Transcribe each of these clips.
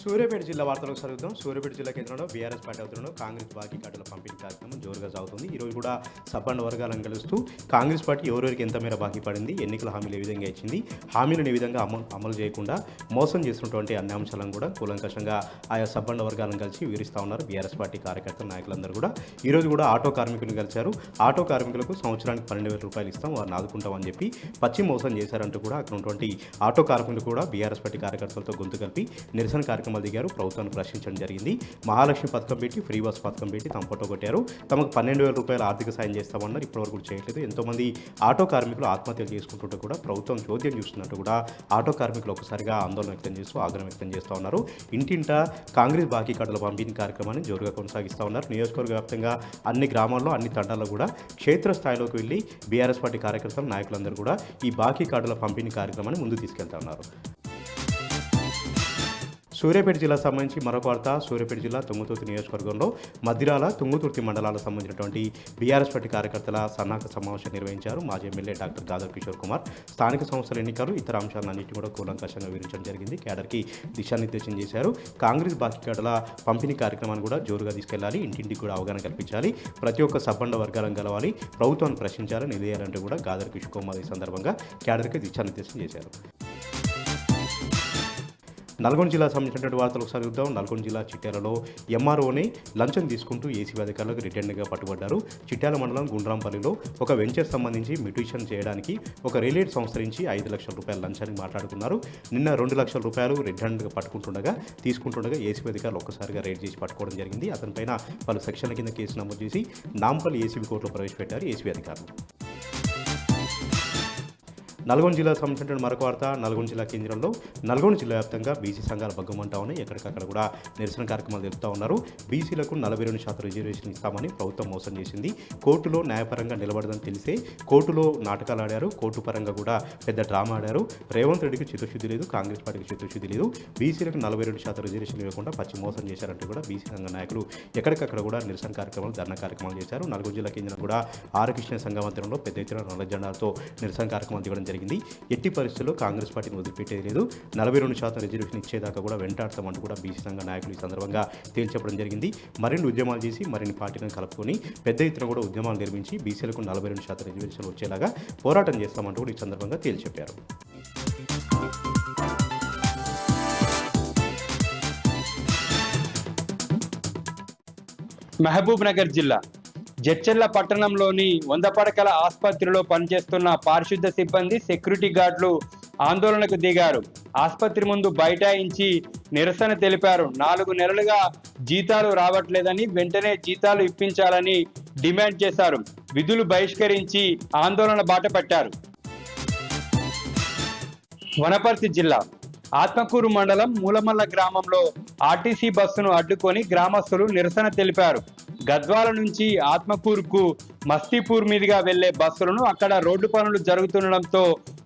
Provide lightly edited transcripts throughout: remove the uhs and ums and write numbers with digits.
సూర్యాపేట జిల్లా వార్తలకు చదువుతాం. సూర్యాపేట జిల్లా కేంద్రంలో బీఆర్ఎస్ పార్టీ ఆధ్వర్యంలో కాంగ్రెస్ బాకీ కార్డుల పంపిణీ కార్యక్రమం జోరుగా సాగుతుంది. ఈరోజు కూడా సబ్బండ వర్గాలను కలుస్తూ కాంగ్రెస్ పార్టీ ఎవరెవరికి ఎంత మేర బాకీ పడింది, ఎన్నికల హామీలు ఏ విధంగా ఇచ్చింది, హామీలను ఏ విధంగా అమలు చేయకుండా మోసం చేస్తున్నటువంటి అన్ని అంశాలను కూడా కూలంకషంగా ఆయా సబ్బండ వర్గాలను కలిసి వివరిస్తూ ఉన్నారు బీఆర్ఎస్ పార్టీ కార్యకర్తల నాయకులందరూ కూడా. ఈరోజు కూడా ఆటో కార్మికులను కలిశారు. ఆటో కార్మికులకు సంవత్సరానికి 12,000 రూపాయలు ఇస్తాం, వారిని ఆదుకుంటామని చెప్పి పచ్చి మోసం చేశారంటూ కూడా అక్కడ ఉన్నటువంటి ఆటో కార్మికులు కూడా బీఆర్ఎస్ పార్టీ కార్యకర్తలతో గొంతు కలిపి నిరసన కార్యక్రమాలు దిగారు. ప్రభుత్వాన్ని ప్రశ్నించడం జరిగింది. మహాలక్ష్మి పథకం పెట్టి, ఫ్రీ బస్ పథకం పెట్టి తమ ఫోటో కొట్టారు. తమకు 12,000 రూపాయలు ఆర్థిక సాయం చేస్తామన్నారు. ఇప్పటివరకు చేయట్లేదు. ఎంతోమంది ఆటో కార్మికులు ఆత్మహత్యలు చేసుకుంటుంటే కూడా ప్రభుత్వం చోద్యం చూస్తున్నట్టు కూడా ఆటో కార్మికులు ఒకసారిగా ఆందోళన వ్యక్తం చేస్తూ ఆగ్రహం వ్యక్తం చేస్తూ ఉన్నారు. ఇంటింట కాంగ్రెస్ బాకీ కార్డుల పంపిణీ కార్యక్రమాన్ని జోరుగా కొనసాగిస్తూ ఉన్నారు. నియోజకవర్గ వ్యాప్తంగా అన్ని గ్రామాల్లో, అన్ని తండాల్లో కూడా క్షేత్రస్థాయిలోకి వెళ్ళి బీఆర్ఎస్ పార్టీ కార్యకర్తలు, నాయకులందరూ కూడా ఈ బాకీ కార్డుల పంపిణీ కార్యక్రమాన్ని ముందుకు తీసుకెళ్తా ఉన్నారు. సూర్యాపేట జిల్లా సంబంధించి మరొక వార్త. సూర్యాపేట జిల్లా తుంగతుర్తి నియోజకవర్గంలో మద్దిరాల, తుంగతుర్తి మండలాలకు సంబంధించినటువంటి బీఆర్ఎస్ పార్టీ కార్యకర్తల సన్నాహక సమావేశం నిర్వహించారు. మాజీ ఎమ్మెల్యే డాక్టర్ గాదర్ కిషోర్ కుమార్ స్థానిక సంస్థల ఎన్నికలు, ఇతర అంశాలన్నింటినీ కూడా కూలంకషంగా వివరించడం జరిగింది. కేడర్కి దిశానిర్దేశం చేశారు. కాంగ్రెస్ బాకీ కార్డుల పంపిణీ కార్యక్రమాన్ని కూడా జోరుగా తీసుకెళ్లాలి, ఇంటింటికి కూడా అవగాహన కల్పించాలి, ప్రతి ఒక్క సబ్బండ వర్గాలను కలవాలి, ప్రభుత్వాన్ని ప్రశ్నించాలని నిలయాలంటూ కూడా గాదర్ కిషోర్ కుమార్ ఈ సందర్భంగా కేడర్కి దిశానిర్దేశం చేశారు. నల్గొండ జిల్లా సంబంధించినటువంటి వార్తలు ఒకసారి చూద్దాం. నల్గొండ జిల్లా చిట్యాలలో ఎంఆర్ఓని లంచం తీసుకుంటూ ఏసీబీ అధికారులకు రిటర్న్గా పట్టుబడ్డారు. చిట్యాల మండలం గుండ్రాంపల్లిలో ఒక వెంచర్ సంబంధించి మ్యూటేషన్ చేయడానికి ఒక రియల్ సంస్థ నుంచి 5 లక్షల రూపాయల లంచానికి మాట్లాడుకున్నారు. నిన్న 2 లక్షల రూపాయలు రిటర్న్గా తీసుకుంటుండగా ఏసీబీ అధికారులు ఒక్కసారిగా రైడ్ చేసి పట్టుకోవడం జరిగింది. అతనిపైన పలు సెక్షన్ల కింద కేసు నమోదు చేసి నాంపల్లి ఏసీబీ కోర్టులో ప్రవేశపెట్టారు ఏసీబీ అధికారులు. నల్గొండ జిల్లా సంబంధించిన మరొక వార్త. నల్గొండ జిల్లా కేంద్రంలో నల్గొండ జిల్లా వ్యాప్తంగా బీసీ సంఘాలు భగ్గమంటా ఉన్నాయి. ఎక్కడికక్కడ కూడా నిరసన కార్యక్రమాలు జరుపుతూ ఉన్నారు. బీసీలకు 42% రిజర్వేషన్ ఇస్తామని ప్రభుత్వం మోసం చేసింది. కోర్టులో న్యాయపరంగా నిలబడదని తెలిసే కోర్టులో నాటకాలు ఆడారు. కోర్టు పరంగా కూడా పెద్ద డ్రామా ఆడారు. రేవంత్ రెడ్డికి చిత్తశుద్ధి లేదు, కాంగ్రెస్ పార్టీకి చిత్తశుద్ధి లేదు. బీసీలకు 42% రిజర్వేషన్ ఇవ్వకుండా పచ్చి మోసం చేశారంటూ కూడా బీసీ సంఘ నాయకులు ఎక్కడికక్కడ కూడా నిరసన కార్యక్రమాలు, ధర్నా కార్యక్రమాలు చేశారు. నల్గొండ జిల్లా కేంద్రం కూడా ఆర్ కృష్ణ సంఘం ఆధ్వర్యంలో పెద్ద ఎత్తున నల్ల జెండాలతో నిరసన కార్యక్రమాలు దిగడం జరిగింది. ఎట్టి పరిస్థితుల్లో కాంగ్రెస్ పార్టీని వదిలిపెట్టేది లేదు, 42% రిజర్వేషన్ ఇచ్చేదాకా కూడా వెంటాడతామంటూ కూడా బీసీ సంఘ నాయకులు ఈ సందర్భంగా తేల్చెప్పడం జరిగింది. మరిన్ని ఉద్యమాలు చేసి మరిన్ని పార్టీలను కలుపుకొని పెద్ద ఎత్తున కూడా ఉద్యమాలు నిర్మించి బీసీలకు 42% రిజర్వేషన్లు వచ్చేలాగా పోరాటం చేస్తామంటూ కూడా ఈ సందర్భంగా తేల్చెప్పారు. మహబూబ్ నగర్ జిల్లా జడ్చర్ల పట్టణంలోని 100 పడకల ఆసుపత్రిలో పనిచేస్తున్న పారిశుద్ధ సిబ్బంది, సెక్యూరిటీ గార్డులు ఆందోళనకు దిగారు. ఆసుపత్రి ముందు బైఠాయించి నిరసన తెలిపారు. 4 నెలలుగా జీతాలు రావట్లేదని, వెంటనే జీతాలు ఇప్పించాలని డిమాండ్ చేశారు. విధులు బహిష్కరించి ఆందోళన బాట పట్టారు. వనపర్తి జిల్లా ఆత్మకూరు మండలం మూలమల్ల గ్రామంలో ఆర్టీసీ బస్సును అడ్డుకొని గ్రామస్తులు నిరసన తెలిపారు. గద్వాల నుంచి ఆత్మకూరుకు మస్తీపూర్ మీదుగా వెళ్లే బస్సులను అక్కడ రోడ్డు పనులు జరుగుతుండడంతో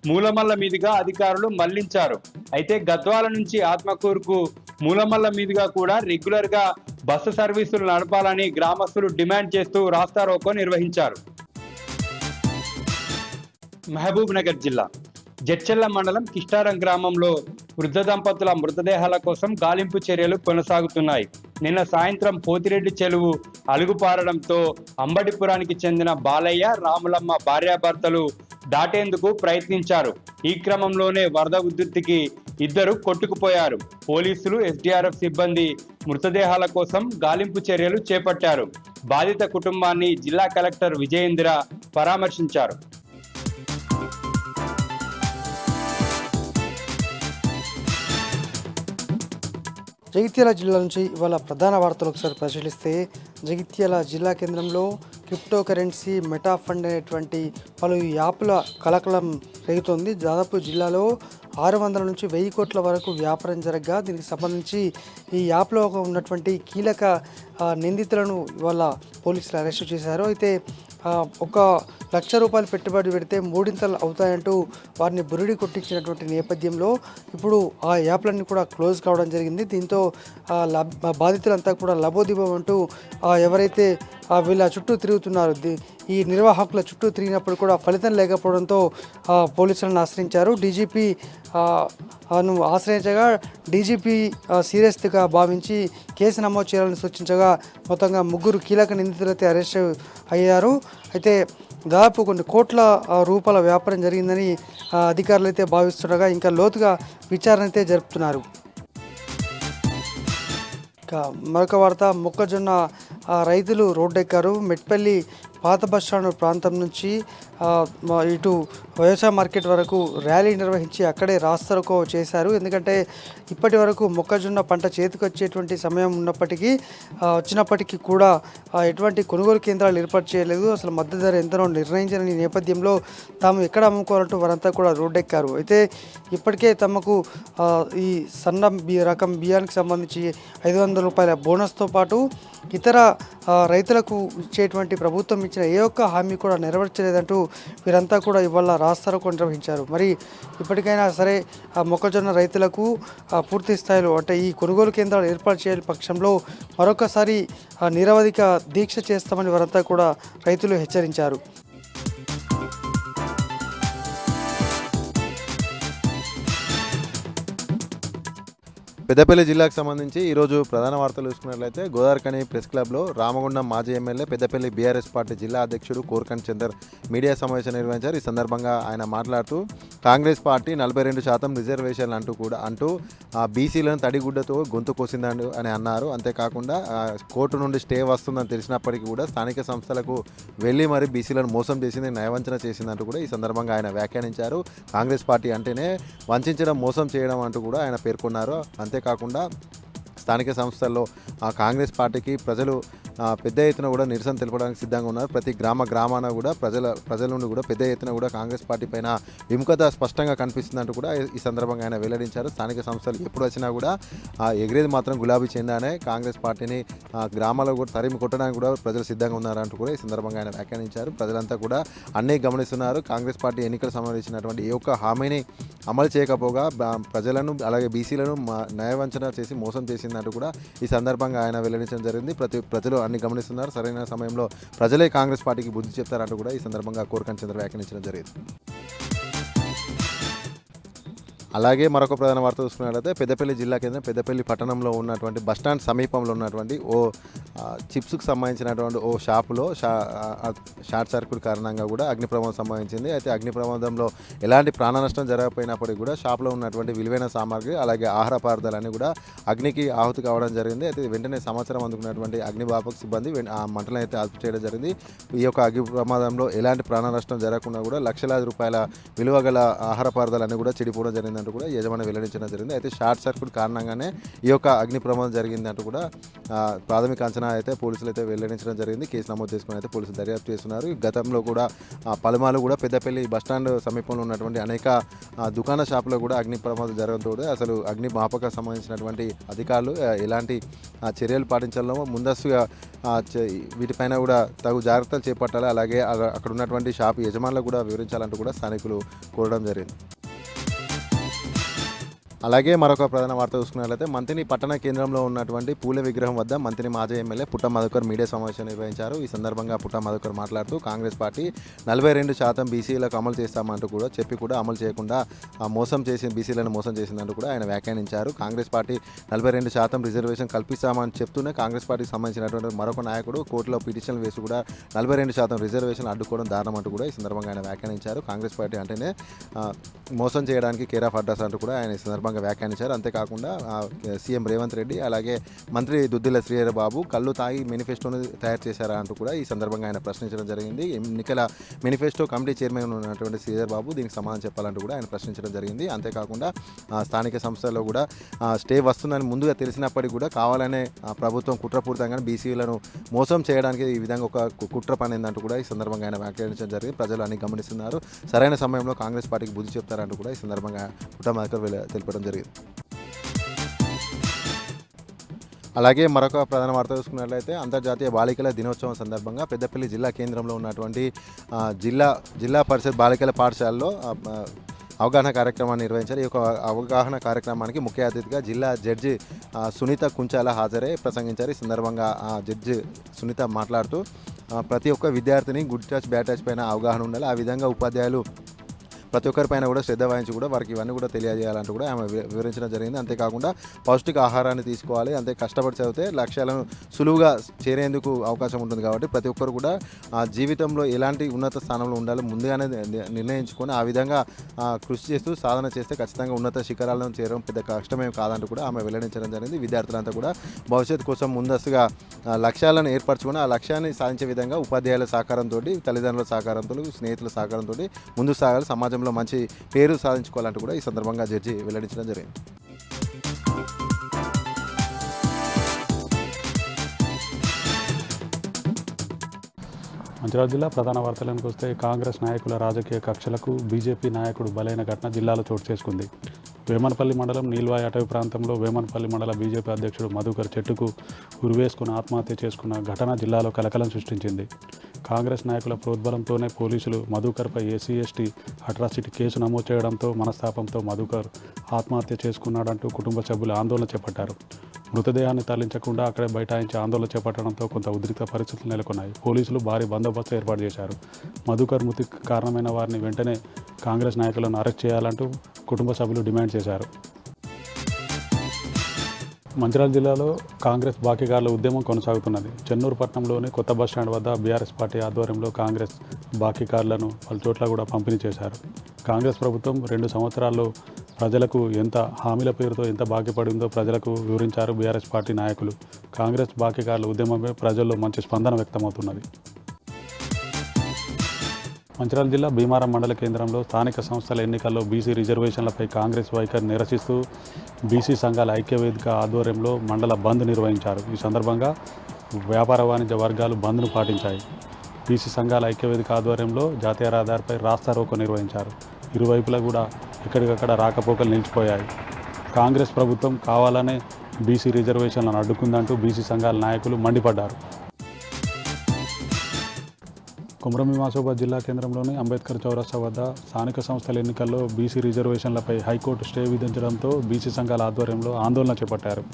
మూలమల్ల మీదుగా అధికారులు మళ్లించారు. అయితే గద్వాల నుంచి ఆత్మకూరుకు మూలమల్ల మీదుగా కూడా రెగ్యులర్ గా బస్సు సర్వీసులు నడపాలని గ్రామస్తులు డిమాండ్ చేస్తూ రాస్తారోకో నిర్వహించారు. మహబూబ్ నగర్ జిల్లా జడ్చెల్ల మండలం కిష్టారం గ్రామంలో వృద్ధ దంపతుల మృతదేహాల కోసం గాలింపు చర్యలు కొనసాగుతున్నాయి. నిన్న సాయంత్రం పోతిరెడ్డి చెరువు అలుగుపారడంతో అంబడిపురానికి చెందిన బాలయ్య, రాములమ్మ భార్యాభర్తలు దాటేందుకు ప్రయత్నించారు. ఈ క్రమంలోనే వరద ఉధృతికి 2 కొట్టుకుపోయారు. పోలీసులు, ఎస్డీఆర్ఎఫ్ సిబ్బంది మృతదేహాల కోసం గాలింపు చర్యలు చేపట్టారు. బాధిత కుటుంబాన్ని జిల్లా కలెక్టర్ విజయేంద్ర పరామర్శించారు. జగిత్యాల జిల్లా నుంచి ఇవాళ ప్రధాన వార్తలు ఒకసారి పరిశీలిస్తే, జగిత్యాల జిల్లా కేంద్రంలో క్రిప్టో కరెన్సీ, మెటా ఫండ్ అనేటువంటి పలు యాప్ల కలకలం రేగుతోంది. దాదాపు జిల్లాలో 600 నుంచి 1000 కోట్ల వరకు వ్యాపారం జరగగా దీనికి సంబంధించి ఈ యాప్లో ఉన్నటువంటి కీలక నిందితులను ఇవాళ పోలీసులు అరెస్టు చేశారు. అయితే 1 లక్ష రూపాయలు పెట్టుబడి పెడితే 3 అవుతాయంటూ వారిని బురిడి కొట్టించినటువంటి నేపథ్యంలో ఇప్పుడు ఆ యాప్లన్నీ కూడా క్లోజ్ కావడం జరిగింది. దీంతో బాధితులంతా కూడా లబోదిబం అంటూ ఎవరైతే వీళ్ళ చుట్టూ తిరుగుతున్నారు. ఈ నిర్వాహకుల చుట్టూ తిరిగినప్పుడు కూడా ఫలితం లేకపోవడంతో పోలీసులను ఆశ్రయించారు. డీజీపీ ఆశ్రయించగా డీజీపీ సీరియస్గా భావించి కేసు నమోదు చేయాలని సూచించగా మొత్తంగా 3 కీలక నిందితులైతే అరెస్ట్ అయ్యారు. అయితే దాదాపు కొన్ని కోట్ల రూపాయల వ్యాపారం జరిగిందని అధికారులు అయితే భావిస్తుండగా ఇంకా లోతుగా విచారణ అయితే జరుపుతున్నారు. మరొక వార్త, మొక్కజొన్న రైతులు రోడ్డెక్కారు. మెట్పల్లి పాత బస్టాండ్ ప్రాంతం నుంచి ఇటు వ్యవసాయ మార్కెట్ వరకు ర్యాలీ నిర్వహించి అక్కడే రాస్తారోకో చేశారు. ఎందుకంటే ఇప్పటి వరకు మొక్కజొన్న పంట చేతికి వచ్చేటువంటి సమయం వచ్చినప్పటికీ కూడా ఎటువంటి కొనుగోలు కేంద్రాలు ఏర్పాటు చేయలేదు. అసలు మద్దతు ధర ఎంతనో నిర్ణయించిన నేపథ్యంలో తాము ఎక్కడ అమ్ముకోవాలంటూ వారంతా కూడా రోడ్డెక్కారు. అయితే ఇప్పటికే తమకు ఈ సన్న రకం బియ్యానికి సంబంధించి 500 రూపాయల బోనస్తో పాటు ఇతర రైతులకు ఇచ్చేటువంటి ప్రభుత్వం ఇచ్చిన ఏ ఒక్క హామీ కూడా నెరవేర్చలేదంటూ వీరంతా కూడా ఇవాళ రాస్తారోకో నిర్వహించారు. మరి ఇప్పటికైనా సరే మొక్కజొన్న రైతులకు పూర్తి స్థాయిలో అంటే ఈ కొనుగోలు కేంద్రాలు ఏర్పాటు చేయని పక్షంలో మరొకసారి నిరవధిక దీక్ష చేస్తామని వారంతా కూడా రైతులు హెచ్చరించారు. పెద్దపల్లి జిల్లాకు సంబంధించి ఈరోజు ప్రధాన వార్తలు చూసుకున్నట్లయితే గోదావరిఖని ప్రెస్ క్లబ్లో రామగుండం మాజీ ఎమ్మెల్యే పెద్దపల్లి బీఆర్ఎస్ పార్టీ జిల్లా అధ్యక్షుడు కోరకంటి చందర్ మీడియా సమావేశం నిర్వహించారు. ఈ సందర్భంగా ఆయన మాట్లాడుతూ కాంగ్రెస్ పార్టీ 42% రిజర్వేషన్లు అంటూ బీసీలను తడిగుడ్డతో గొంతు కోసిందని అని అన్నారు. అంతేకాకుండా కోర్టు నుండి స్టే వస్తుందని తెలిసినప్పటికీ కూడా స్థానిక సంస్థలకు వెళ్ళి మరి బీసీలను మోసం చేసింది, నయవంచన చేసిందంటూ కూడా ఈ సందర్భంగా ఆయన వ్యాఖ్యానించారు. కాంగ్రెస్ పార్టీ అంటేనే వంచడం, మోసం చేయడం అంటూ కూడా ఆయన పేర్కొన్నారు. అంతేకాకుండా స్థానిక సంస్థల్లో కాంగ్రెస్ పార్టీకి ప్రజలు పెద్ద ఎత్తున కూడా నిరసన తెలపడానికి సిద్ధంగా ఉన్నారు. ప్రతి గ్రామాన కూడా ప్రజల నుండి కూడా పెద్ద ఎత్తున కూడా కాంగ్రెస్ పార్టీ పైన విముఖత స్పష్టంగా కనిపిస్తుందంటూ కూడా ఈ సందర్భంగా ఆయన వెల్లడించారు. స్థానిక సంస్థలు ఎప్పుడు వచ్చినా కూడా ఎగిరేది మాత్రం గులాబీ చెందానే కాంగ్రెస్ పార్టీని గ్రామాల్లో కూడా తరిమి కొట్టడానికి కూడా ప్రజలు సిద్ధంగా ఉన్నారంటూ కూడా ఈ సందర్భంగా ఆయన వ్యాఖ్యానించారు. ప్రజలంతా కూడా అన్నీ గమనిస్తున్నారు. కాంగ్రెస్ పార్టీ ఎన్నికల సంబంధించినటువంటి ఏ ఒక్క హామీని అమలు చేయకపోగా ప్రజలను అలాగే బీసీలను న్యాయవంచన చేసి మోసం చేసిందంటూ కూడా ఈ సందర్భంగా ఆయన వెల్లడించడం జరిగింది. ప్రజలు అన్ని గమనిస్తున్నారు. సరైన సమయంలో ప్రజలే కాంగ్రెస్ పార్టీకి బుద్ధి చెప్తారంటూ కూడా ఈ సందర్భంగా కోరకంటి చంద్ర వ్యాఖ్యానించడం జరిగింది. అలాగే మరొక ప్రధాన వార్త చూసుకున్నట్లయితే పెద్దపల్లి జిల్లా కేంద్రం పెద్దపల్లి పట్టణంలో ఉన్నటువంటి బస్టాండ్ సమీపంలో ఉన్నటువంటి ఓ చిప్స్కి సంబంధించినటువంటి ఓ షాపులో షార్ట్ సర్క్యూట్ కారణంగా కూడా అగ్ని ప్రమాదం సంభవించింది. అయితే అగ్ని ప్రమాదంలో ఎలాంటి ప్రాణ నష్టం జరగకపోయినప్పటికీ కూడా షాప్లో ఉన్నటువంటి విలువైన సామాగ్రి అలాగే ఆహార పదార్థాలన్నీ కూడా అగ్నికి ఆహుతి కావడం జరిగింది. అయితే వెంటనే సమాచారం అందుకున్నటువంటి అగ్నిమాపక సిబ్బంది ఆ మంటలను అయితే అదుపు చేయడం జరిగింది. ఈ యొక్క అగ్ని ప్రమాదంలో ఎలాంటి ప్రాణ నష్టం జరగకుండా కూడా లక్షలాది రూపాయల విలువ గల ఆహార పదార్థాలన్నీ కూడా చెడిపోవడం జరిగింది అంటూ కూడా యజమాని వెల్లడించడం జరిగింది. అయితే షార్ట్ సర్క్యూట్ కారణంగానే ఈ యొక్క అగ్ని ప్రమాదం జరిగిందంటూ కూడా ప్రాథమిక అంచనా అయితే పోలీసులు అయితే వెల్లడించడం జరిగింది. కేసు నమోదు చేసుకుని అయితే పోలీసులు దర్యాప్తు చేస్తున్నారు. గతంలో కూడా పలుమార్లు కూడా పెద్దపల్లి బస్టాండ్ సమీపంలో ఉన్నటువంటి అనేక దుకాణ షాపులో కూడా అగ్ని ప్రమాదం జరగడంతో అసలు అగ్ని మాపక సంబంధించినటువంటి అధికారులు ఎలాంటి చర్యలు పాటించాలో ముందస్తుగా వీటిపైన కూడా తగు జాగ్రత్తలు చేపట్టాలి. అలాగే అక్కడ ఉన్నటువంటి షాపు యజమానులకు కూడా వివరించాలంటూ కూడా స్థానికులు కోరడం జరిగింది. అలాగే మరొక ప్రధాన వార్త చూసుకున్నట్లయితే మంతిని పట్టణ కేంద్రంలో ఉన్నటువంటి పూల విగ్రహం వద్ద మంతిని మాజీ ఎమ్మెల్యే పుట్ట మధుకర్ మీడియా సమావేశం నిర్వహించారు. ఈ సందర్భంగా పుట్ట మధుకర్ మాట్లాడుతూ కాంగ్రెస్ పార్టీ 42% బీసీలకు అమలు చేస్తామంటూ కూడా చెప్పి కూడా అమలు చేయకుండా బీసీలను మోసం చేసిందంటూ కూడా ఆయన వ్యాఖ్యానించారు. కాంగ్రెస్ పార్టీ 42% రిజర్వేషన్ కల్పిస్తామని చెప్తూనే కాంగ్రెస్ పార్టీకి సంబంధించినటువంటి మరొక నాయకుడు కోర్టులో పిటిషన్లు వేసి కూడా 42% రిజర్వేషన్ అడ్డుకోవడం దారుణం అంటూ కూడా ఈ సందర్భంగా ఆయన వ్యాఖ్యానించారు. కాంగ్రెస్ పార్టీ అంటేనే మోసం చేయడానికి కేర్ ఆఫ్ అడ్రస్ అంటూ కూడా ఆయన ఈ సందర్భంగా వ్యాఖ్యానించారు. అంతేకాకుండా సీఎం రేవంత్ రెడ్డి అలాగే మంత్రి దుద్దిల శ్రీహరి బాబు కళ్ళు తాగి మేనిఫెస్టోను తయారు చేశారా అంటూ కూడా ఈ సందర్భంగా ఆయన ప్రశ్నించడం జరిగింది. ఎన్నికల మేనిఫెస్టో కమిటీ చైర్మన్ ఉన్నటువంటి శ్రీహరి బాబు దీనికి సమాధానం చెప్పాలంటూ కూడా ఆయన ప్రశ్నించడం జరిగింది. అంతేకాకుండా స్థానిక సంస్థల్లో కూడా స్టే వస్తుందని ముందుగా తెలిసినప్పటికీ కూడా కావాలనే ప్రభుత్వం కుట్రపూరితంగా బీసీలను మోసం చేయడానికి ఈ విధంగా ఒక కుట్ర పనిందంటూ కూడా ఈ సందర్భంగా ఆయన వ్యాఖ్యానించడం జరిగింది. ప్రజలు అన్ని గమనిస్తున్నారు. సరైన సమయంలో కాంగ్రెస్ పార్టీకి బుద్ధి చెప్తారంటూ కూడా ఈ సందర్భంగా పుట్ట మధుకర్ తెలిపడం జరిగింది. అలాగే మరొక ప్రధాన వార్త చూసుకున్నట్లయితే అంతర్జాతీయ బాలికల దినోత్సవం సందర్భంగా పెద్దపల్లి జిల్లా కేంద్రంలో ఉన్నటువంటి జిల్లా పరిషత్ బాలికల పాఠశాలలో అవగాహన కార్యక్రమాన్ని నిర్వహించారు. ఈ యొక్క అవగాహన కార్యక్రమానికి ముఖ్య అతిథిగా జిల్లా జడ్జి సునీత కుంచాల హాజరై ప్రసంగించారు. ఈ సందర్భంగా జడ్జి సునీత మాట్లాడుతూ ప్రతి ఒక్క విద్యార్థిని గుడ్ టచ్ బ్యాడ్ టచ్ పైన అవగాహన ఉండాలి. ఆ విధంగా ఉపాధ్యాయులు ప్రతి ఒక్కరిపైన కూడా శ్రద్ధ వహించి కూడా వారికి ఇవన్నీ కూడా తెలియజేయాలంటూ కూడా ఆమె వివరించడం జరిగింది. అంతేకాకుండా పౌష్టిక ఆహారాన్ని తీసుకోవాలి, అంతే కష్టపడి చదివితే లక్ష్యాలను సులువుగా చేరేందుకు అవకాశం ఉంటుంది. కాబట్టి ప్రతి ఒక్కరు కూడా జీవితంలో ఎలాంటి ఉన్నత స్థానంలో ఉండాలో ముందుగానే నిర్ణయించుకొని ఆ విధంగా కృషి చేస్తూ సాధన చేస్తే ఖచ్చితంగా ఉన్నత శిఖరాలను చేరడం పెద్ద కష్టమేం కాదంటూ కూడా ఆమె వెల్లడించడం జరిగింది. విద్యార్థులంతా కూడా భవిష్యత్తు కోసం ముందస్తుగా లక్ష్యాలను ఏర్పరచుకొని ఆ లక్ష్యాన్ని సాధించే విధంగా ఉపాధ్యాయుల సహకారంతో, తల్లిదండ్రుల సహకారంతో, స్నేహితుల సహకారంతో ముందుకు సాగాలి, సమాజంలో మంచి పేరు సాధించుకోవాలంటూ కూడా ఈ సందర్భంగా జడ్జి వెల్లడించడం జరిగింది. మంచిర్యాల జిల్లా ప్రధాన వార్తలకు వస్తే కాంగ్రెస్ నాయకుల రాజకీయ కక్షలకు బీజేపీ నాయకుడు బలైన ఘటన జిల్లాలో చోటు చేసుకుంది. వేమనపల్లి మండలం నీల్వాయి అటవీ ప్రాంతంలో వేమనపల్లి మండల బీజేపీ అధ్యక్షుడు మధుకర్ చెట్టుకు ఉరివేసుకుని ఆత్మహత్య చేసుకున్న ఘటన జిల్లాలో కలకలం సృష్టించింది. కాంగ్రెస్ నాయకుల ప్రోద్బలంతోనే పోలీసులు మధుకర్పై ఎస్సీ ఎస్టీ అట్రాసిటీ కేసు నమోదు చేయడంతో మనస్తాపంతో మధుకర్ ఆత్మహత్య చేసుకున్నాడంటూ కుటుంబ సభ్యులు ఆందోళన చేపట్టారు. మృతదేహాన్ని తరలించకుండా అక్కడే బైఠాయించి ఆందోళన చేపట్టడంతో కొంత ఉద్రిక్త పరిస్థితులు నెలకొన్నాయి. పోలీసులు భారీ బందోబస్తు ఏర్పాటు చేశారు. మధుకర్ మృతికి కారణమైన వారిని వెంటనే కాంగ్రెస్ నాయకులను అరెస్ట్ చేయాలంటూ కుటుంబ సభ్యులు డిమాండ్ చేశారు. మంచిర్యాల జిల్లాలో కాంగ్రెస్ బాకీదారుల ఉద్యమం కొనసాగుతున్నది. చెన్నూరు పట్టణంలోని కొత్త బస్టాండ్ వద్ద బీఆర్ఎస్ పార్టీ ఆధ్వర్యంలో కాంగ్రెస్ బాకీదారులను పలు చోట్ల కూడా పంపిణీ చేశారు. కాంగ్రెస్ ప్రభుత్వం 2 సంవత్సరాల్లో ప్రజలకు ఎంత హామీల పేరుతో ఎంత బాకీ పడిందో ప్రజలకు వివరించారు బీఆర్ఎస్ పార్టీ నాయకులు. కాంగ్రెస్ బాకీదారుల ఉద్యమమే ప్రజల్లో మంచి స్పందన వ్యక్తమవుతున్నది. మంచిర్యాల జిల్లా భీమారం మండల కేంద్రంలో స్థానిక సంస్థల ఎన్నికల్లో బీసీ రిజర్వేషన్లపై కాంగ్రెస్ వైఖరి నిరసిస్తూ బీసీ సంఘాల ఐక్యవేదిక ఆధ్వర్యంలో మండల బంద్ నిర్వహించారు. ఈ సందర్భంగా వ్యాపార వాణిజ్య వర్గాలు బంద్ను పాటించాయి. బీసీ సంఘాల ఐక్యవేదిక ఆధ్వర్యంలో జాతీయ రహదారిపై రాస్తా రోకో నిర్వహించారు. ఇరువైపులా కూడా ఎక్కడికక్కడ రాకపోకలు నిలిచిపోయాయి. కాంగ్రెస్ ప్రభుత్వం కావాలనే బీసీ రిజర్వేషన్లను అడ్డుకుందంటూ బీసీ సంఘాల నాయకులు మండిపడ్డారు. కొమరం ఆసిఫాబాద్ జిల్లా కేంద్రంలోని అంబేద్కర్ చౌరస్తా వద్ద స్థానిక సంస్థల ఎన్నికల్లో బీసీ రిజర్వేషన్లపై హైకోర్టు స్టే విధించడంతో బీసీ సంఘాల ఆధ్వర్యంలో ఆందోళన చేపట్టారు.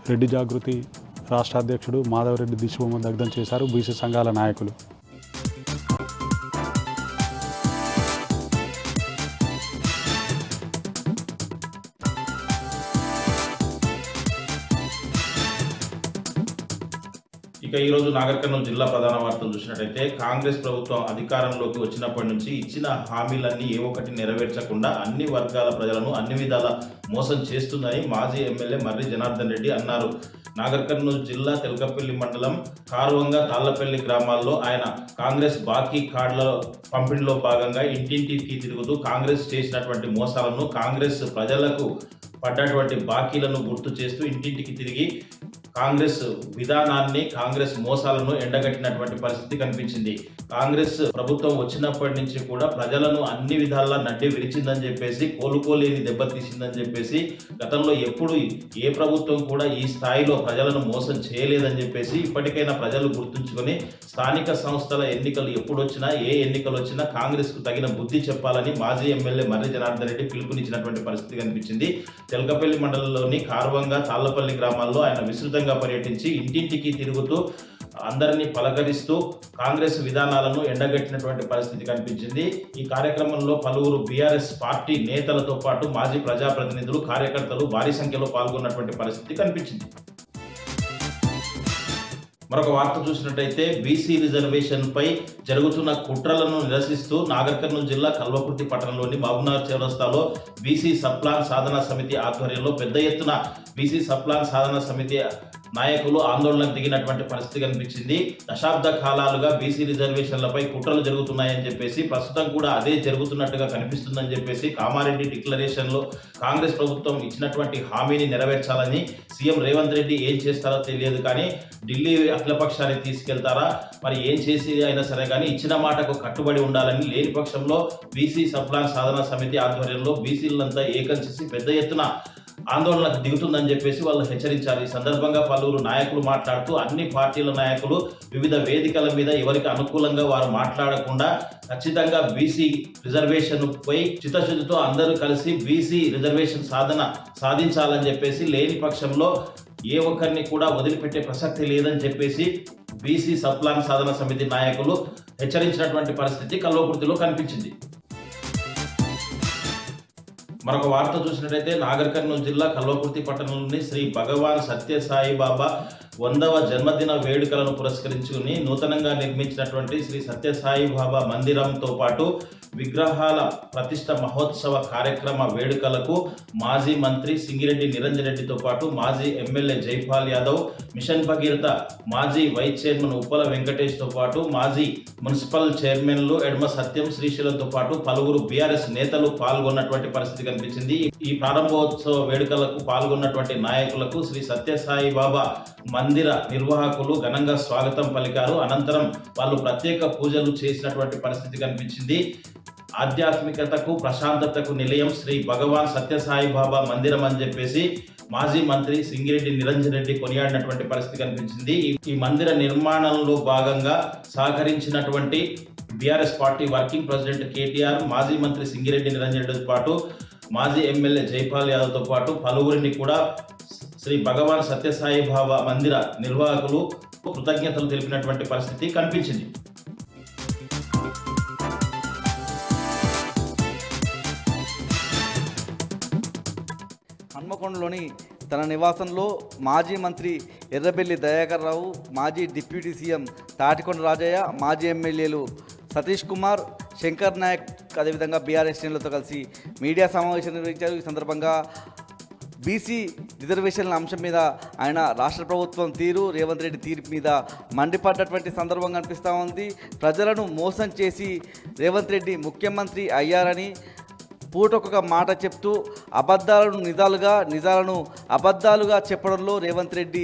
రెడ్డి జాగృతి రాష్ట్ర అధ్యక్షుడు మాధవరెడ్డి దిశబొమ్మ దగ్ధం చేశారు బీసీ సంఘాల నాయకులు. ఇక ఈరోజు నాగర్ కర్నూలు జిల్లా ప్రధాన వార్తలు చూసినట్టయితే కాంగ్రెస్ ప్రభుత్వం అధికారంలోకి వచ్చినప్పటి నుంచి ఇచ్చిన హామీలన్నీ ఏ ఒక్కటి నెరవేర్చకుండా అన్ని వర్గాల ప్రజలను అన్ని విధాల మోసం చేస్తుందని మాజీ ఎమ్మెల్యే మర్రి జనార్దన్ రెడ్డి అన్నారు. నాగర్ కర్నూలు జిల్లా తెలకపల్లి మండలం కారువంగ తాళ్లపల్లి గ్రామాల్లో ఆయన కాంగ్రెస్ బాకీ కార్డుల పంపిణీలో భాగంగా ఇంటింటికి తిరుగుతూ కాంగ్రెస్ చేసినటువంటి మోసాలను, కాంగ్రెస్ ప్రజలకు పడ్డటువంటి బాకీలను గుర్తు చేస్తూ ఇంటింటికి తిరిగి కాంగ్రెస్ విధానాన్ని, కాంగ్రెస్ మోసాలను ఎండగట్టినటువంటి పరిస్థితి కనిపించింది. కాంగ్రెస్ ప్రభుత్వం వచ్చినప్పటి నుంచి కూడా ప్రజలను అన్ని విధాలా నడ్డి విరిచిందని చెప్పేసి, కోలుకోలేని దెబ్బతీసిందని చెప్పేసి, గతంలో ఎప్పుడు ఏ ప్రభుత్వం కూడా ఈ స్థాయిలో ప్రజలను మోసం చేయలేదని చెప్పేసి ఇప్పటికైనా ప్రజలు గుర్తుంచుకొని స్థానిక సంస్థల ఎన్నికలు ఎప్పుడు వచ్చినా, ఏ ఎన్నికలు వచ్చినా కాంగ్రెస్కు తగిన బుద్ధి చెప్పాలని మాజీ ఎమ్మెల్యే మర్రి జనార్దన్ రెడ్డి పిలుపునిచ్చినటువంటి పరిస్థితి కనిపించింది. తెలకపల్లి మండలంలోని కారువంగ తాళ్లపల్లి గ్రామాల్లో ఆయన విస్తృతంగా పర్యటించి ఇంటింటికి తిరుగుతూ అందరినీ పలకరిస్తూ కాంగ్రెస్ విధానాలను ఎండగట్టినటువంటి పరిస్థితి కనిపించింది. ఈ కార్యక్రమంలో పలువురు బీఆర్ఎస్ పార్టీ నేతలతో పాటు మాజీ ప్రజాప్రతినిధులు, కార్యకర్తలు భారీ సంఖ్యలో పాల్గొన్నటువంటి పరిస్థితి కనిపించింది. మరొక వార్త చూసినట్టయితే బీసీ రిజర్వేషన్ పై జరుగుతున్న కుట్రలను నిరసిస్తూ నాగర్ కర్నూలు జిల్లా కల్వకుర్తి పట్టణంలోని మహబూబ్నగర్ చౌరస్తాలో బీసీ సప్లాన్ సాధనా సమితి ఆధ్వర్యంలో పెద్ద ఎత్తున బీసీ సప్లాన్ సాధనా సమితి నాయకులు ఆందోళనకు దిగినటువంటి పరిస్థితి కనిపించింది. దశాబ్ద కాలాలుగా బీసీ రిజర్వేషన్లపై కుట్రలు జరుగుతున్నాయని చెప్పేసి, ప్రస్తుతం కూడా అదే జరుగుతున్నట్టుగా కనిపిస్తుందని చెప్పేసి కామారెడ్డి డిక్లరేషన్లో కాంగ్రెస్ ప్రభుత్వం ఇచ్చినటువంటి హామీని నెరవేర్చాలని సీఎం రేవంత్ రెడ్డి ఏం చేస్తారో తెలియదు, కానీ ఢిల్లీ అఖిలపక్షాన్ని తీసుకెళ్తారా, మరి ఏం చేసి అయినా సరే కానీ ఇచ్చిన మాటకు కట్టుబడి ఉండాలని, లేని పక్షంలో బీసీ సప్లాన్ సాధనా సమితి ఆధ్వర్యంలో బీసీలంతా ఏకం చేసి పెద్ద ఎత్తున ఆందోళనకు దిగుతుందని చెప్పేసి వాళ్ళు హెచ్చరించారు. ఈ సందర్భంగా పలువురు నాయకులు మాట్లాడుతూ అన్ని పార్టీల నాయకులు వివిధ వేదికల మీద ఎవరికి అనుకూలంగా వారు మాట్లాడకుండా ఖచ్చితంగా బీసీ రిజర్వేషన్ పై చిత్తశుద్ధితో అందరూ కలిసి బీసీ రిజర్వేషన్ సాధించాలని చెప్పేసి, లేని పక్షంలో ఏ ఒక్కరిని కూడా వదిలిపెట్టే ప్రసక్తి లేదని చెప్పేసి బీసీ సప్లాన్ సాధన సమితి నాయకులు హెచ్చరించినటువంటి పరిస్థితి కల్వకుర్తిలో కనిపించింది. మరొక వార్త చూసినట్టయితే నాగర్ కర్నూలు జిల్లా కల్వకుర్తి పట్టణంలోని శ్రీ భగవాన్ సత్యసాయి బాబా 100వ జన్మదిన వేడుకలను పురస్కరించుకుని నూతనంగా నిర్మించినటువంటి శ్రీ సత్యసాయి బాబా మందిరంతో పాటు విగ్రహాల ప్రతిష్ట మహోత్సవ కార్యక్రమ వేడుకలకు మాజీ మంత్రి సింగిరెడ్డి నిరంజన్ రెడ్డితో పాటు మాజీ ఎమ్మెల్యే జైపాల్ యాదవ్, మిషన్ భగీరథ మాజీ వైస్ చైర్మన్ ఉప్పల వెంకటేష్తో పాటు మాజీ మున్సిపల్ చైర్మన్లు ఎడమ సత్యం, శ్రీశైలంతో పాటు పలువురు బీఆర్ఎస్ నేతలు పాల్గొన్నటువంటి పరిస్థితి కనిపించింది. ఈ ప్రారంభోత్సవ వేడుకలకు పాల్గొన్నటువంటి నాయకులకు శ్రీ సత్యసాయి బాబా మందిర నిర్వాహకులు ఘనంగా స్వాగతం పలికారు. అనంతరం వాళ్ళు ప్రత్యేక పూజలు చేసినటువంటి పరిస్థితి కనిపించింది. ఆధ్యాత్మికతకు ప్రశాంతతకు నిలయం శ్రీ భగవాన్ సత్యసాయి బాబా మందిరం అని చెప్పేసి మాజీ మంత్రి సింగిరెడ్డి నిరంజన్ రెడ్డి కొనియాడినటువంటి పరిస్థితి కనిపించింది. ఈ మందిర నిర్మాణంలో భాగంగా సహకరించినటువంటి BRS party working president KTR, మాజీ మంత్రి సింగిరెడ్డి నిరంజన్ రెడ్డితో పాటు మాజీ ఎమ్మెల్యే జైపాల్ యాదవ్తో పాటు పలువురిని కూడా శ్రీ భగవాన్ సత్యసాయి బాబా మందిర నిర్వాహకులు కృతజ్ఞతలు తెలిపినటువంటి పరిస్థితి కనిపించింది. హన్మకొండలోని తన నివాసంలో మాజీ మంత్రి ఎర్రబెల్లి దయాకర్ రావు, మాజీ డిప్యూటీ సీఎం తాటికొండ రాజయ్య, మాజీ ఎమ్మెల్యేలు సతీష్ కుమార్, శంకర్ నాయక్, అదేవిధంగా బీఆర్ఎస్ శ్రేణులతో కలిసి మీడియా సమావేశం నిర్వహించారు. ఈ సందర్భంగా బీసీ రిజర్వేషన్ల అంశం మీద ఆయన రాష్ట్ర ప్రభుత్వం తీరు, రేవంత్ రెడ్డి తీర్పు మీద మండిపడ్డటువంటి సందర్భం కనిపిస్తూ ఉంది. ప్రజలను మోసం చేసి రేవంత్ రెడ్డి ముఖ్యమంత్రి అయ్యారని పూటొక్క మాట చెప్తూ అబద్ధాలను నిజాలుగా, నిజాలను అబద్ధాలుగా చెప్పడంలో రేవంత్ రెడ్డి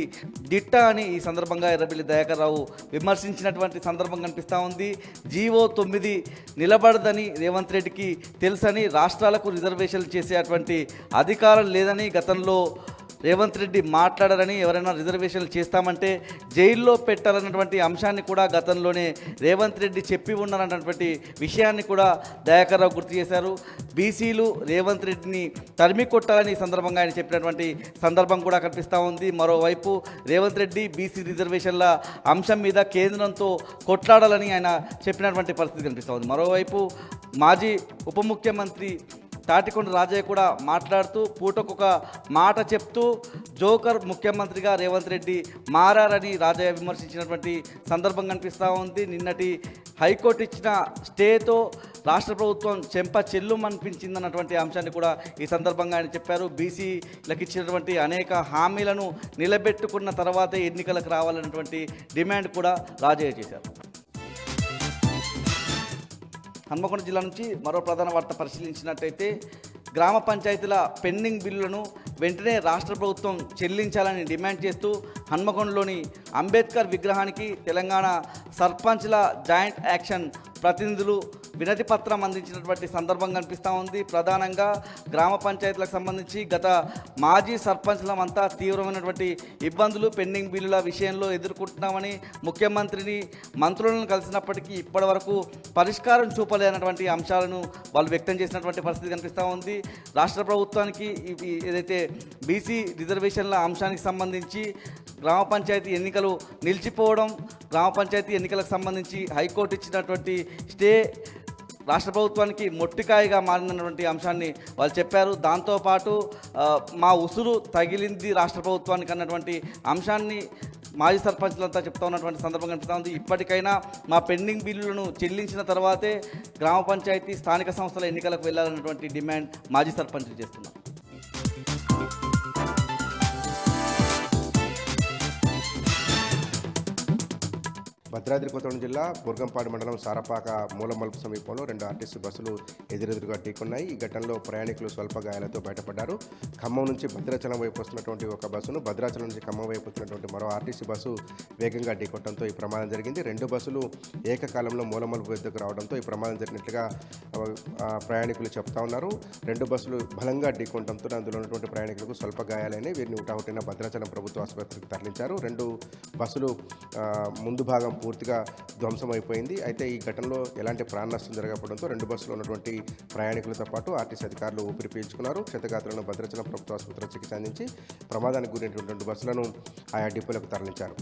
దిట్ట అని ఈ సందర్భంగా ఎర్రబెల్లి దయాకర్ రావు విమర్శించినటువంటి సందర్భం కనిపిస్తూ ఉంది. జీవో 9 నిలబడదని రేవంత్ రెడ్డికి తెలుసని, రాష్ట్రాలకు రిజర్వేషన్లు చేసేటువంటి అధికారం లేదని గతంలో రేవంత్ రెడ్డి మాట్లాడారని, ఎవరైనా రిజర్వేషన్లు చేస్తామంటే జైల్లో పెట్టాలన్నటువంటి అంశాన్ని కూడా గతంలోనే రేవంత్ రెడ్డి చెప్పి ఉన్నారన్నటువంటి విషయాన్ని కూడా దయాకర్ రావు గుర్తు చేశారు. బీసీలు రేవంత్ రెడ్డిని తరిమి కొట్టాలని ఈ సందర్భంగా ఆయన చెప్పినటువంటి సందర్భం కూడా కనిపిస్తూ ఉంది. మరోవైపు రేవంత్ రెడ్డి బీసీ రిజర్వేషన్ల అంశం మీద కేంద్రంతో కొట్లాడాలని ఆయన చెప్పినటువంటి పరిస్థితి కనిపిస్తూ ఉంది. మరోవైపు మాజీ ఉప ముఖ్యమంత్రి తాటికొండ రాజయ్య కూడా మాట్లాడుతూ పూటకొక మాట చెప్తూ జోకర్ ముఖ్యమంత్రిగా రేవంత్ రెడ్డి మారారని రాజయ్య విమర్శించినటువంటి సందర్భం కనిపిస్తూ ఉంది. నిన్నటి హైకోర్టు ఇచ్చిన స్టేతో రాష్ట్ర ప్రభుత్వం చెంప చెల్లుమనిపించిందన్నటువంటి అంశాన్ని కూడా ఈ సందర్భంగా ఆయన చెప్పారు. బీసీలకు ఇచ్చినటువంటి అనేక హామీలను నిలబెట్టుకున్న తర్వాతే ఎన్నికలకు రావాలన్నటువంటి డిమాండ్ కూడా రాజయ్య చేశారు. హన్మకొండ జిల్లా నుంచి మరో ప్రధాన వార్త పరిశీలించినట్టయితే గ్రామ పంచాయతీల పెండింగ్ బిల్లులను వెంటనే రాష్ట్ర ప్రభుత్వం చెల్లించాలని డిమాండ్ చేస్తూ హన్మకొండలోని అంబేద్కర్ విగ్రహానికి తెలంగాణ సర్పంచ్ల జాయింట్ యాక్షన్ ప్రతినిధులు వినతి పత్రం అందించినటువంటి సందర్భం కనిపిస్తూ ఉంది. ప్రధానంగా గ్రామ పంచాయతీలకు సంబంధించి గత మాజీ సర్పంచ్లమంతా తీవ్రమైనటువంటి ఇబ్బందులు పెండింగ్ బిల్లుల విషయంలో ఎదుర్కొంటున్నామని, ముఖ్యమంత్రిని మంత్రులను కలిసినప్పటికీ ఇప్పటి వరకు పరిష్కారం చూపలేనటువంటి అంశాలను వాళ్ళు వ్యక్తం చేసినటువంటి పరిస్థితి కనిపిస్తూ ఉంది. రాష్ట్ర ప్రభుత్వానికి ఏదైతే బీసీ రిజర్వేషన్ల అంశానికి సంబంధించి గ్రామ పంచాయతీ ఎన్నికలు నిలిచిపోవడం, గ్రామ పంచాయతీ ఎన్నికలకు సంబంధించి హైకోర్టు ఇచ్చినటువంటి స్టే రాష్ట్ర ప్రభుత్వానికి మొట్టికాయగా మారినటువంటి అంశాన్ని వాళ్ళు చెప్పారు. దాంతోపాటు మా ఉసురు తగిలింది రాష్ట్ర ప్రభుత్వానికి అన్నటువంటి అంశాన్ని మాజీ సర్పంచ్లంతా చెప్తా ఉన్నటువంటి సందర్భం కనిపిస్తూ ఉంది. ఇప్పటికైనా మా పెండింగ్ బిల్లులను చెల్లించిన తర్వాతే గ్రామ పంచాయతీ స్థానిక సంస్థల ఎన్నికలకు వెళ్ళాలన్నటువంటి డిమాండ్ మాజీ సర్పంచ్లు చేస్తున్నారు. భద్రాద్రి కొత్తగూడెం జిల్లా బుర్గంపాడు మండలం సారపాక మూలమలుపు సమీపంలో 2 ఆర్టీసీ బస్సులు ఎదురెదురుగా ఢీకొన్నాయి. ఈ ఘటనలో ప్రయాణికులు స్వల్ప గాయాలతో బయటపడ్డారు. ఖమ్మం నుంచి భద్రాచలం వైపు వస్తున్నటువంటి ఒక బస్సును భద్రాచలం నుంచి ఖమ్మం వైపు వస్తున్నటువంటి మరో ఆర్టీసీ బస్సు వేగంగా ఢీకొట్టడంతో ఈ ప్రమాదం జరిగింది. 2 బస్సులు ఏకకాలంలో మూలమలుపు వద్దకు రావడంతో ఈ ప్రమాదం జరిగినట్లుగా ప్రయాణికులు చెప్తా ఉన్నారు. 2 బస్సులు బలంగా ఢీకొనడంతో అందులో ఉన్నటువంటి ప్రయాణికులకు స్వల్ప గాయాలైన వీరిని హుటాహుటిన భద్రాచలం ప్రభుత్వ ఆసుపత్రికి తరలించారు. 2 బస్సులు ముందు భాగం పూర్తిగా ధ్వంసమైపోయింది. అయితే ఈ ఘటనలో ఎలాంటి ప్రాణ నష్టం జరగకపోవడంతో 2 బస్సులో ఉన్నటువంటి ప్రయాణికులతో పాటు ఆర్టీసీ అధికారులు ఊపిరి పీల్చుకున్నారు. క్షతగాత్రులను భద్రాచలం ప్రభుత్వ ఆసుపత్రిలో చికిత్స అందించి ప్రమాదానికి గురైనటువంటి 2 బస్సులను ఆయా డిపోలకు తరలించారు.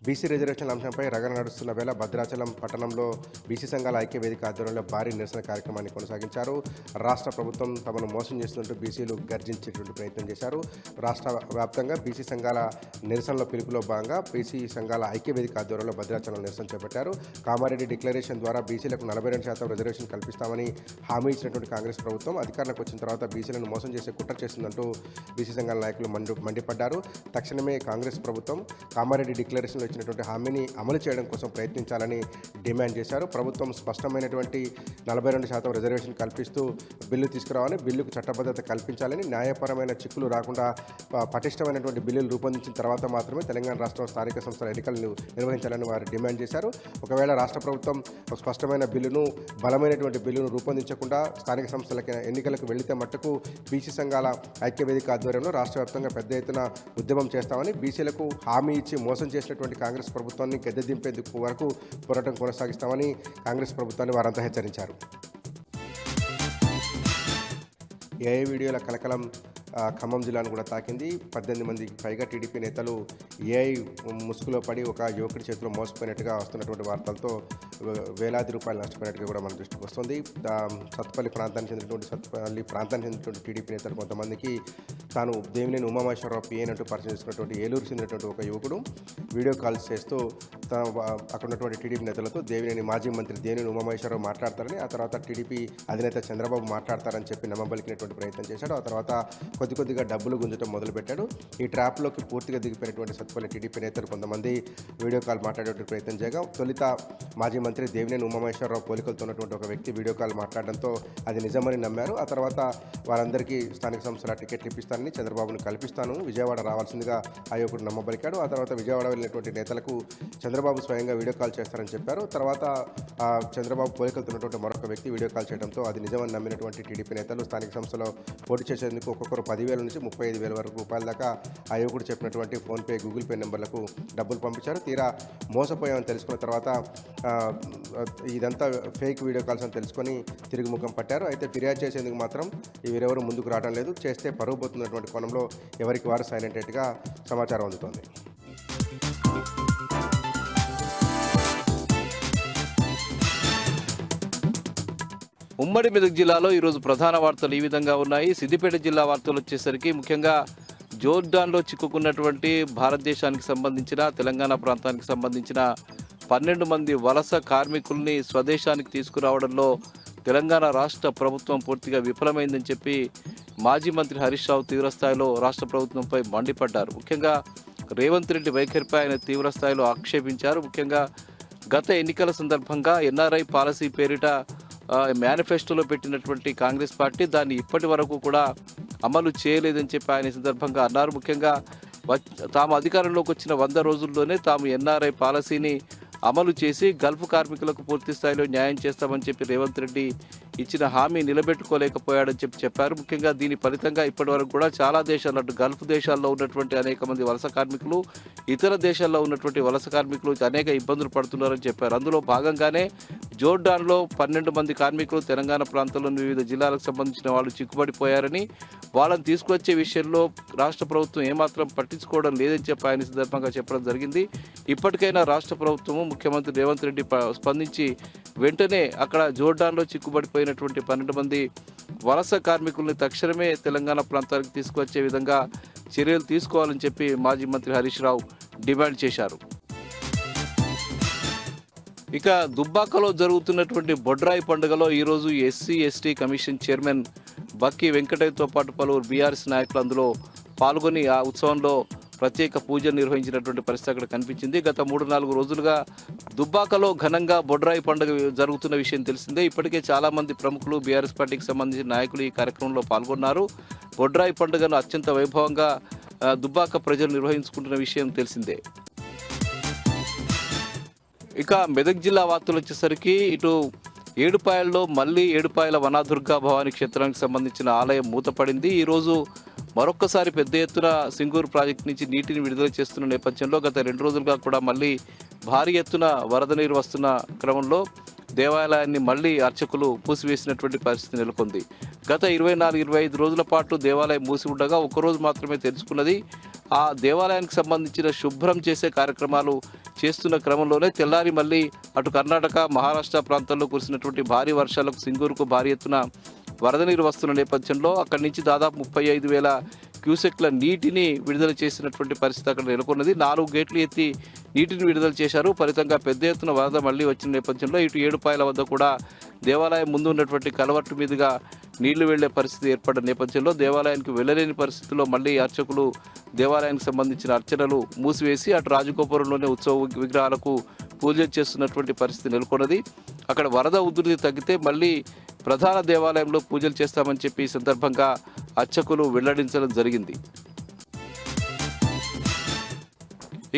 బీసీ రిజర్వేషన్ల అంశంపై రగడ నడుస్తున్న వేళ భద్రాచలం పట్టణంలో బీసీ సంఘాల ఐక్యవేదిక ఆధ్వర్యంలో భారీ నిరసన కార్యక్రమాన్ని కొనసాగించారు. రాష్ట్ర ప్రభుత్వం తమను మోసం చేస్తున్నట్టు బీసీలు గర్జించేటువంటి ప్రయత్నం చేశారు. రాష్ట్ర వ్యాప్తంగా బీసీ సంఘాల నిరసనలో పిలుపులో భాగంగా బీసీ సంఘాల ఐక్యవేదిక ఆధ్వర్యంలో భద్రాచలం నిరసన చేపట్టారు. కామారెడ్డి డిక్లరేషన్ ద్వారా బీసీలకు 42% రిజర్వేషన్ కల్పిస్తామని హామీ ఇచ్చినటువంటి కాంగ్రెస్ ప్రభుత్వం అధికారంలోకి వచ్చిన తర్వాత బీసీలను మోసం చేసే కుట్ర చేస్తుందంటూ బీసీ సంఘాల నాయకులు మండిపడ్డారు. తక్షణమే కాంగ్రెస్ ప్రభుత్వం కామారెడ్డి డిక్లరేషన్లో ఇచ్చినటువంటి హామీని అమలు చేయడం కోసం ప్రయత్నించాలని డిమాండ్ చేశారు. ప్రభుత్వం స్పష్టమైనటువంటి 42% రిజర్వేషన్ కల్పిస్తూ బిల్లు తీసుకురావాలని, బిల్లుకు చట్టబద్ధత కల్పించాలని, న్యాయపరమైన చిక్కులు రాకుండా పటిష్టమైనటువంటి బిల్లులు రూపొందించిన తర్వాత మాత్రమే తెలంగాణ రాష్ట్రం స్థానిక సంస్థల ఎన్నికలను నిర్వహించాలని వారు డిమాండ్ చేశారు. ఒకవేళ రాష్ట్ర ప్రభుత్వం ఒక స్పష్టమైన బిల్లును, బలమైనటువంటి బిల్లును రూపొందించకుండా స్థానిక సంస్థల ఎన్నికలకు వెళితే మట్టుకు బీసీ సంఘాల ఐక్యవేదిక ఆధ్వర్యంలో రాష్ట్ర వ్యాప్తంగా పెద్ద ఎత్తున ఉద్యమం చేస్తామని, బీసీలకు హామీ ఇచ్చి మోసం చేసినటువంటి కాంగ్రెస్ ప్రభుత్వాన్ని గద్దెదింపేందుకు వరకు పోరాటం కొనసాగిస్తామని కాంగ్రెస్ ప్రభుత్వాన్ని వారంతా హెచ్చరించారు. ఏఐ వీడియోల కలకలం ఖమ్మం జిల్లాను కూడా తాకింది. 18 మందికి పైగా టీడీపీ నేతలు ఏఐ ముసుగులో పడి ఒక యువకుడి చేతిలో మోసపోయినట్టుగా వస్తున్నటువంటి వార్తలతో వేలాది రూపాయలు నష్టపోయినట్టుగా కూడా మన దృష్టికి వస్తుంది. సత్తుపల్లి ప్రాంతానికి చెందినటువంటి టీడీపీ నేతలు కొంతమందికి తాను దేవినేని ఉమామహేశ్వరరావు పిఏ అంటూ పరిచయం చేసుకున్నటువంటి ఏలూరు చెందినటువంటి ఒక యువకుడు వీడియో కాల్స్ చేస్తూ అక్కడ ఉన్నటువంటి టీడీపీ నేతలతో మాజీ మంత్రి దేవినేని ఉమామహేశ్వరరావు మాట్లాడతారని, ఆ తర్వాత టీడీపీ అధినేత చంద్రబాబు మాట్లాడతారని చెప్పి నమ్మబలికినటువంటి ప్రయత్నం చేశాడు. ఆ తర్వాత కొద్దిగా డబ్బులు గుంజటం మొదలుపెట్టాడు. ఈ ట్రాప్లోకి పూర్తిగా దిగిపోయినటువంటి సత్తుపల్లి టీడీపీ నేతలు కొంతమంది వీడియో కాల్ మాట్లాడేటువంటి ప్రయత్నం చేయగా తొలుత మాజీ మంత్రి దేవినేని ఉమామహేశ్వరరావు పోలికలతో ఉన్నటువంటి ఒక వ్యక్తి వీడియో కాల్ మాట్లాడడంతో అది నిజమని నమ్మారు. ఆ తర్వాత వారందరికీ స్థానిక సంస్థల టికెట్లు ఇప్పిస్తానని, చంద్రబాబును కల్పిస్తాను, విజయవాడ రావాల్సిందిగా ఆ యువకుడు నమ్మబలికాడు. ఆ తర్వాత విజయవాడ వెళ్ళినటువంటి నేతలకు చంద్రబాబు స్వయంగా వీడియో కాల్ చేస్తారని చెప్పారు. తర్వాత చంద్రబాబు పోలికలతో ఉన్నటువంటి మరొక వ్యక్తి వీడియో కాల్ చేయడంతో అది నిజమని నమ్మినటువంటి టీడీపీ నేతలు స్థానిక సంస్థలో పోటీ చేసేందుకు ఒక్కొక్కరు 10,000 నుంచి 35,000 వరకు రూపాయల దాకా ఆ యువకుడు చెప్పినటువంటి ఫోన్పే, గూగుల్ పే నెంబర్లకు డబ్బులు పంపించారు. తీరా మోసపోయామని తెలుసుకున్న తర్వాత ఇదంతా ఫేక్ వీడియో కాల్స్ అని తెలుసుకొని తిరిగి ముఖం పట్టారు. అయితే ఫిర్యాదు చేసేందుకు మాత్రం వీరెవరు ముందుకు రావడం లేదు. చేస్తే పరువు పోతున్నటువంటి కోణంలో ఎవరికి వారు సైలెంట్గా సమాచారం అందుతోంది. ఉమ్మడి మెదక్ జిల్లాలో ఈరోజు ప్రధాన వార్తలు ఈ విధంగా ఉన్నాయి. సిద్దిపేట జిల్లా వార్తలు వచ్చేసరికి ముఖ్యంగా జోర్డాన్లో చిక్కుకున్నటువంటి భారతదేశానికి సంబంధించిన, తెలంగాణ ప్రాంతానికి సంబంధించిన 12 మంది వలస కార్మికుల్ని స్వదేశానికి తీసుకురావడంలో తెలంగాణ రాష్ట్ర ప్రభుత్వం పూర్తిగా విఫలమైందని చెప్పి మాజీ మంత్రి హరీష్ రావు తీవ్రస్థాయిలో రాష్ట్ర ప్రభుత్వంపై మండిపడ్డారు. ముఖ్యంగా రేవంత్ రెడ్డి వైఖరిపై ఆయన తీవ్రస్థాయిలో ఆక్షేపించారు. ముఖ్యంగా గత ఎన్నికల సందర్భంగా ఎన్ఆర్ఐ పాలసీ పేరిట మేనిఫెస్టోలో పెట్టినటువంటి కాంగ్రెస్ పార్టీ దాన్ని ఇప్పటి వరకు కూడా అమలు చేయలేదని చెప్పి ఆయన సందర్భంగా అన్నారు. ముఖ్యంగా తాము అధికారంలోకి వచ్చిన 100 రోజుల్లోనే తాము ఎన్ఆర్ఐ పాలసీని అమలు చేసి గల్ఫ్ కార్మికులకు పూర్తి స్థాయిలో న్యాయం చేస్తామని చెప్పి రేవంత్ రెడ్డి ఇచ్చిన హామీ నిలబెట్టుకోలేకపోయాడని చెప్పారు. ముఖ్యంగా దీని ఫలితంగా ఇప్పటి వరకు కూడా చాలా దేశాలు, అటు గల్ఫ్ దేశాల్లో ఉన్నటువంటి అనేక మంది వలస కార్మికులు, ఇతర దేశాల్లో ఉన్నటువంటి వలస కార్మికులు అనేక ఇబ్బందులు పడుతున్నారని చెప్పారు. అందులో భాగంగానే జోర్డాన్లో 12 మంది కార్మికులు తెలంగాణ ప్రాంతంలోని వివిధ జిల్లాలకు సంబంధించిన వాళ్ళు చిక్కుబడిపోయారని, వాళ్ళని తీసుకొచ్చే విషయంలో రాష్ట్ర ప్రభుత్వం ఏమాత్రం పట్టించుకోవడం లేదని చెప్పి ఆయన సందర్భంగా చెప్పడం జరిగింది. ఇప్పటికైనా రాష్ట్ర ప్రభుత్వము, ముఖ్యమంత్రి రేవంత్ రెడ్డి స్పందించి వెంటనే అక్కడ జోర్డాన్లో చిక్కుబడిపోయినటువంటి 12 మంది వలస కార్మికుల్ని తక్షణమే తెలంగాణ ప్రాంతానికి తీసుకువచ్చే విధంగా చర్యలు తీసుకోవాలని చెప్పి మాజీ మంత్రి హరీష్ రావు డిమాండ్ చేశారు. ఇక దుబ్బాకలో జరుగుతున్నటువంటి బొడ్రాయి పండుగలో ఈరోజు SC ST commission chairman Bakki వెంకటయ్యతో పాటు పలువురు బీఆర్ఎస్ నాయకులు అందులో పాల్గొని ఆ ఉత్సవంలో ప్రత్యేక పూజలు నిర్వహించినటువంటి పరిస్థితి అక్కడ కనిపించింది. గత 3-4 రోజులుగా దుబ్బాకలో ఘనంగా బొడ్రాయి పండుగ జరుగుతున్న విషయం తెలిసిందే. ఇప్పటికే చాలామంది ప్రముఖులు బీఆర్ఎస్ పార్టీకి సంబంధించిన నాయకులు ఈ కార్యక్రమంలో పాల్గొన్నారు. బొడ్రాయి పండుగను అత్యంత వైభవంగా దుబ్బాక ప్రజలు నిర్వహించుకుంటున్న విషయం తెలిసిందే. ఇక మెదక్ జిల్లా వార్తలు వచ్చేసరికి ఇటు ఏడుపాయల్లో మళ్ళీ ఏడుపాయల వనాదుర్గా భవానీ క్షేత్రానికి సంబంధించిన ఆలయం మూతపడింది. ఈరోజు మరొక్కసారి పెద్ద ఎత్తున సింగూరు ప్రాజెక్టు నుంచి నీటిని విడుదల చేస్తున్న నేపథ్యంలో గత 2 రోజులుగా కూడా మళ్ళీ భారీ ఎత్తున వరద నీరు వస్తున్న క్రమంలో దేవాలయాన్ని మళ్ళీ అర్చకులు మూసివేసినటువంటి పరిస్థితి నెలకొంది. గత 24-25 రోజుల పాటు దేవాలయం మూసి ఉండగా ఒక్కరోజు మాత్రమే తెరుచుకున్నది. ఆ దేవాలయానికి సంబంధించిన శుభ్రం చేసే కార్యక్రమాలు చేస్తున్న క్రమంలోనే తెల్లారి మళ్ళీ అటు కర్ణాటక, మహారాష్ట్ర ప్రాంతాల్లో కురిసినటువంటి భారీ వర్షాలకు సింగూరుకు భారీ ఎత్తున వరద నీరు వస్తున్న నేపథ్యంలో అక్కడి నుంచి దాదాపు 35,000 క్యూసెక్ల నీటిని విడుదల చేసినటువంటి పరిస్థితి అక్కడ నెలకొన్నది. 4 గేట్లు ఎత్తి నీటిని విడుదల చేశారు. ఫలితంగా పెద్ద ఎత్తున వరద మళ్లీ వచ్చిన నేపథ్యంలో ఇటు ఏడుపాయల వద్ద కూడా దేవాలయం ముందు ఉన్నటువంటి కలవట్టు మీదుగా నీళ్లు వెళ్లే పరిస్థితి ఏర్పడిన నేపథ్యంలో దేవాలయానికి వెళ్ళలేని పరిస్థితుల్లో మళ్లీ అర్చకులు దేవాలయానికి సంబంధించిన అర్చనలు మూసివేసి అటు రాజగోపురంలోనే ఉత్సవ విగ్రహాలకు పూజలు చేస్తున్నటువంటి పరిస్థితి నెలకొన్నది. అక్కడ వరద ఉధృతి తగ్గితే మళ్లీ ప్రధాన దేవాలయంలో పూజలు చేస్తామని చెప్పి ఈ సందర్భంగా అర్చకులు వెల్లడించడం జరిగింది.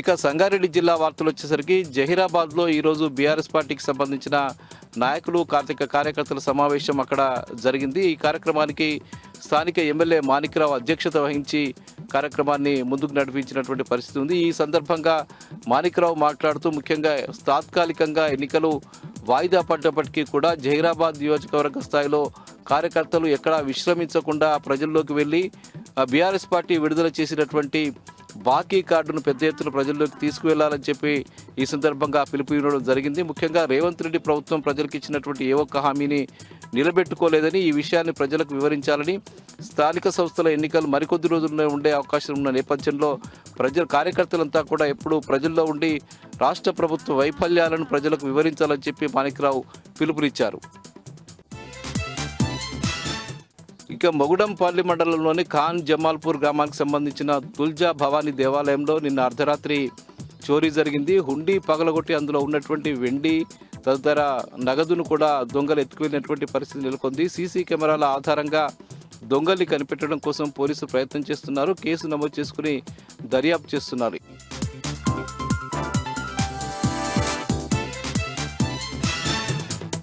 ఇక సంగారెడ్డి జిల్లా వార్తలు వచ్చేసరికి జహీరాబాద్లో ఈరోజు బీఆర్ఎస్ పార్టీకి సంబంధించిన నాయకులు కార్యకర్తల సమావేశం అక్కడ జరిగింది. ఈ కార్యక్రమానికి స్థానిక ఎమ్మెల్యే మాణిక్రావు అధ్యక్షత వహించి కార్యక్రమాన్ని ముందుకు నడిపించినటువంటి పరిస్థితి ఉంది. ఈ సందర్భంగా మాణిక్రావు మాట్లాడుతూ ముఖ్యంగా తాత్కాలికంగా ఎన్నికలు వాయిదా పడ్డప్పటికీ కూడా జహీరాబాద్ నియోజకవర్గ స్థాయిలో కార్యకర్తలు ఎక్కడా విశ్రమించకుండా ప్రజల్లోకి వెళ్ళి బీఆర్ఎస్ పార్టీ విడుదల చేసినటువంటి బాకీ కార్డును పెద్ద ఎత్తున ప్రజల్లోకి తీసుకువెళ్లాలని చెప్పి ఈ సందర్భంగా పిలుపు ఇవ్వడం జరిగింది. ముఖ్యంగా రేవంత్ రెడ్డి ప్రభుత్వం ప్రజలకు ఇచ్చినటువంటి ఏ ఒక్క హామీని నిలబెట్టుకోలేదని, ఈ విషయాన్ని ప్రజలకు వివరించాలని, స్థానిక సంస్థల ఎన్నికలు మరికొద్ది రోజుల్లో ఉండే అవకాశం ఉన్న నేపథ్యంలో కార్యకర్తలంతా కూడా ఎప్పుడూ ప్రజల్లో ఉండి రాష్ట్ర ప్రభుత్వ వైఫల్యాలను ప్రజలకు వివరించాలని చెప్పి మాణిక్రావు పిలుపునిచ్చారు. ఇక మొగుడంపల్లి మండలంలోని ఖాన్ జమాల్పూర్ గ్రామానికి సంబంధించిన తుల్జా భవానీ దేవాలయంలో నిన్న అర్ధరాత్రి చోరీ జరిగింది. హుండీ పగలగొట్టి అందులో ఉన్నటువంటి వెండి తదితర నగదును కూడా దొంగలు ఎత్తుకువెళ్ళినటువంటి పరిస్థితి నెలకొంది. సీసీ కెమెరాల ఆధారంగా దొంగల్ని కనిపెట్టడం కోసం పోలీసులు ప్రయత్నం చేస్తున్నారు. కేసు నమోదు చేసుకుని దర్యాప్తు చేస్తున్నారు.